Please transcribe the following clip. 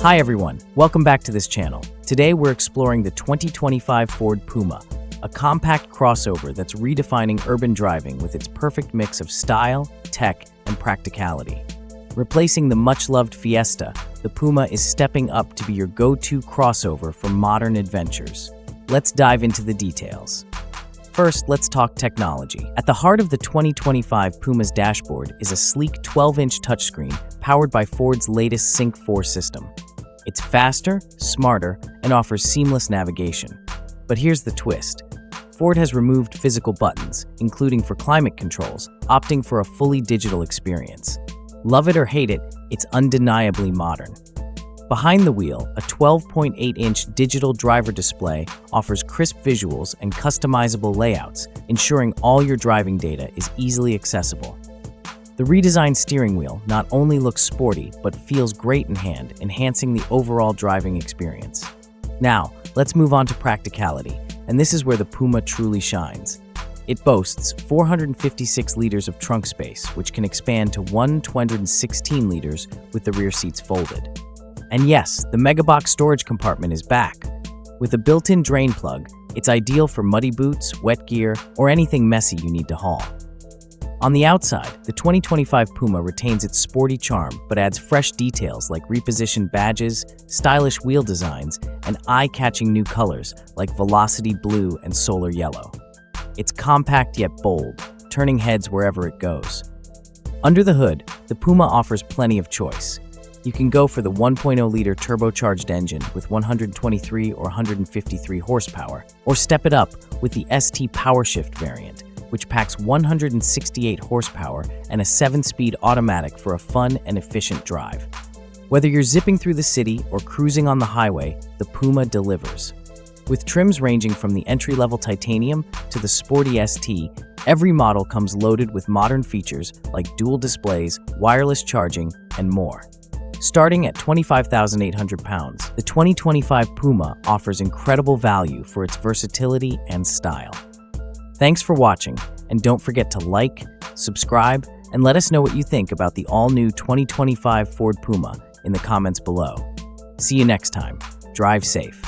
Hi everyone, welcome back to this channel. Today we're exploring the 2025 Ford Puma, a compact crossover that's redefining urban driving with its perfect mix of style, tech, and practicality. Replacing the much-loved Fiesta, the Puma is stepping up to be your go-to crossover for modern adventures. Let's dive into the details. First, let's talk technology. At the heart of the 2025 Puma's dashboard is a sleek 12-inch touchscreen powered by Ford's latest Sync 4 system. It's faster, smarter, and offers seamless navigation. But here's the twist. Ford has removed physical buttons, including for climate controls, opting for a fully digital experience. Love it or hate it, it's undeniably modern. Behind the wheel, a 12.8-inch digital driver display offers crisp visuals and customizable layouts, ensuring all your driving data is easily accessible. The redesigned steering wheel not only looks sporty, but feels great in hand, enhancing the overall driving experience. Now, let's move on to practicality, and this is where the Puma truly shines. It boasts 456 liters of trunk space, which can expand to 216 liters with the rear seats folded. And yes, the Megabox storage compartment is back. With a built-in drain plug, it's ideal for muddy boots, wet gear, or anything messy you need to haul. On the outside, the 2025 Puma retains its sporty charm but adds fresh details like repositioned badges, stylish wheel designs, and eye-catching new colors like Velocity Blue and Solar Yellow. It's compact yet bold, turning heads wherever it goes. Under the hood, the Puma offers plenty of choice. You can go for the 1.0-liter turbocharged engine with 123 or 153 horsepower, or step it up with the ST PowerShift variant, which packs 168 horsepower and a 7-speed automatic for a fun and efficient drive. Whether you're zipping through the city or cruising on the highway, the Puma delivers. With trims ranging from the entry-level titanium to the sporty ST, every model comes loaded with modern features like dual displays, wireless charging, and more. Starting at 25,800 pounds, the 2025 Puma offers incredible value for its versatility and style. Thanks for watching, and don't forget to like, subscribe, and let us know what you think about the all-new 2025 Ford Puma in the comments below. See you next time. Drive safe.